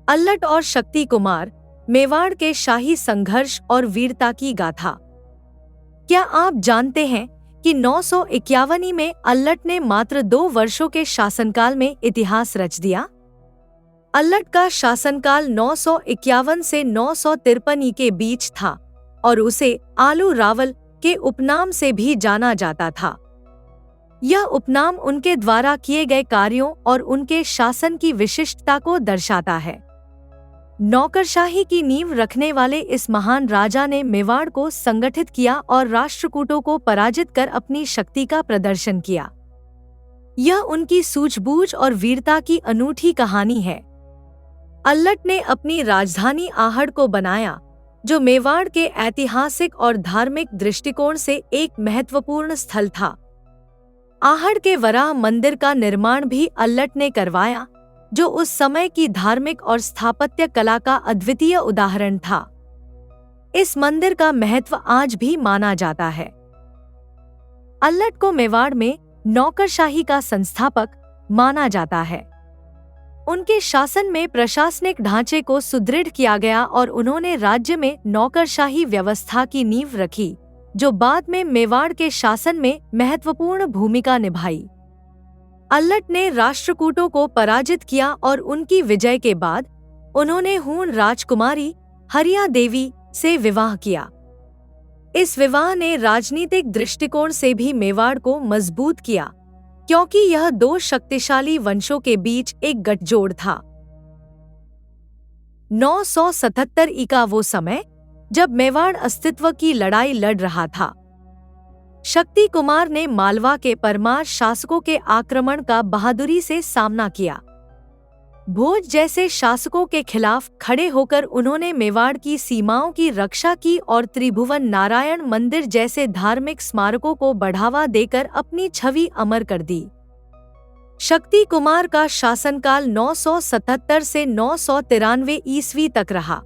अल्लट और शक्ति कुमार, मेवाड़ के शाही संघर्ष और वीरता की गाथा। क्या आप जानते हैं कि 951 में अल्लट ने मात्र 2 वर्षों के शासनकाल में इतिहास रच दिया? अल्लट का शासनकाल 951 से 953 के बीच था और उसे आलू रावल के उपनाम से भी जाना जाता था। यह उपनाम उनके द्वारा किए गए कार्यों और उनके शासन की विशिष्टता को दर्शाता है। नौकरशाही की नींव रखने वाले इस महान राजा ने मेवाड़ को संगठित किया और राष्ट्रकूटों को पराजित कर अपनी शक्ति का प्रदर्शन किया। यह उनकी सूझबूझ और वीरता की अनूठी कहानी है। अल्लट ने अपनी राजधानी आहड़ को बनाया, जो मेवाड़ के ऐतिहासिक और धार्मिक दृष्टिकोण से एक महत्वपूर्ण स्थल था। आहड़ के वराह मंदिर का निर्माण भी अल्लट ने करवाया, जो उस समय की धार्मिक और स्थापत्य कला का अद्वितीय उदाहरण था। इस मंदिर का महत्व आज भी माना जाता है। अल्लट को मेवाड़ में नौकरशाही का संस्थापक माना जाता है। उनके शासन में प्रशासनिक ढांचे को सुदृढ़ किया गया और उन्होंने राज्य में नौकरशाही व्यवस्था की नींव रखी, जो बाद में मेवाड़ के शासन में महत्वपूर्ण भूमिका निभाई। अल्लट ने राष्ट्रकूटों को पराजित किया और उनकी विजय के बाद उन्होंने हूण राजकुमारी हरिया देवी से विवाह किया। इस विवाह ने राजनीतिक दृष्टिकोण से भी मेवाड़ को मजबूत किया, क्योंकि यह 2 शक्तिशाली वंशों के बीच एक गठजोड़ था। 977 का वो समय जब मेवाड़ अस्तित्व की लड़ाई लड़ रहा था। शक्ति कुमार ने मालवा के परमार शासकों के आक्रमण का बहादुरी से सामना किया। भोज जैसे शासकों के खिलाफ खड़े होकर उन्होंने मेवाड़ की सीमाओं की रक्षा की और त्रिभुवन नारायण मंदिर जैसे धार्मिक स्मारकों को बढ़ावा देकर अपनी छवि अमर कर दी। शक्ति कुमार का शासनकाल 977 से 993 ईस्वी तक रहा।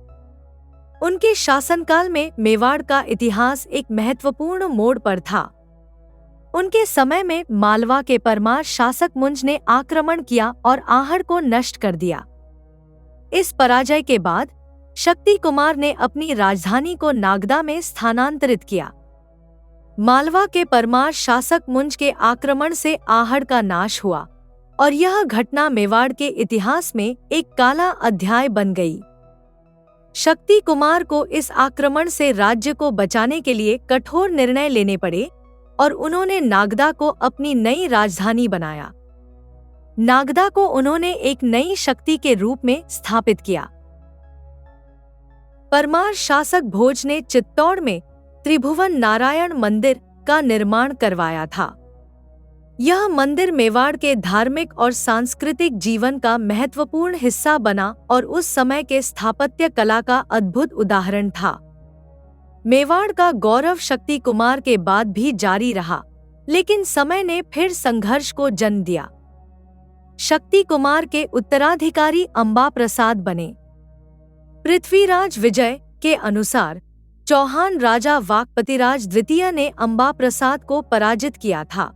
उनके शासनकाल में मेवाड़ का इतिहास एक महत्वपूर्ण मोड़ पर था। उनके समय में मालवा के परमार शासक मुंज ने आक्रमण किया और आहड़ को नष्ट कर दिया। इस पराजय के बाद शक्ति कुमार ने अपनी राजधानी को नागदा में स्थानांतरित किया। मालवा के परमार शासक मुंज के आक्रमण से आहड़ का नाश हुआ और यह घटना मेवाड़ के इतिहास में एक काला अध्याय बन गई। शक्ति कुमार को इस आक्रमण से राज्य को बचाने के लिए कठोर निर्णय लेने पड़े और उन्होंने नागदा को अपनी नई राजधानी बनाया। नागदा को उन्होंने एक नई शक्ति के रूप में स्थापित किया। परमार शासक भोज ने चित्तौड़ में त्रिभुवन नारायण मंदिर का निर्माण करवाया था। यह मंदिर मेवाड़ के धार्मिक और सांस्कृतिक जीवन का महत्वपूर्ण हिस्सा बना और उस समय के स्थापत्य कला का अद्भुत उदाहरण था। मेवाड़ का गौरव शक्ति कुमार के बाद भी जारी रहा, लेकिन समय ने फिर संघर्ष को जन्म दिया। शक्ति कुमार के उत्तराधिकारी अंबा प्रसाद बने। पृथ्वीराज विजय के अनुसार चौहान राजा वाकपतिराज द्वितीय ने अंबा प्रसाद को पराजित किया था।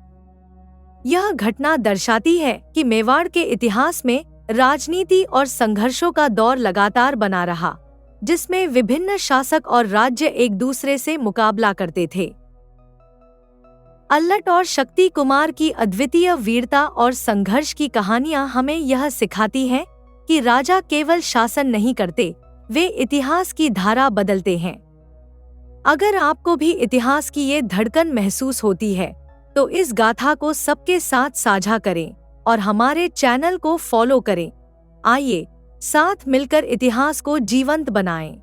यह घटना दर्शाती है कि मेवाड़ के इतिहास में राजनीति और संघर्षों का दौर लगातार बना रहा, जिसमें विभिन्न शासक और राज्य एक दूसरे से मुकाबला करते थे। अल्लट और शक्ति कुमार की अद्वितीय वीरता और संघर्ष की कहानियां हमें यह सिखाती हैं कि राजा केवल शासन नहीं करते, वे इतिहास की धारा बदलते हैं। अगर आपको भी इतिहास की ये धड़कन महसूस होती है, तो इस गाथा को सबके साथ साझा करें और हमारे चैनल को फॉलो करें। आइए साथ मिलकर इतिहास को जीवंत बनाएं।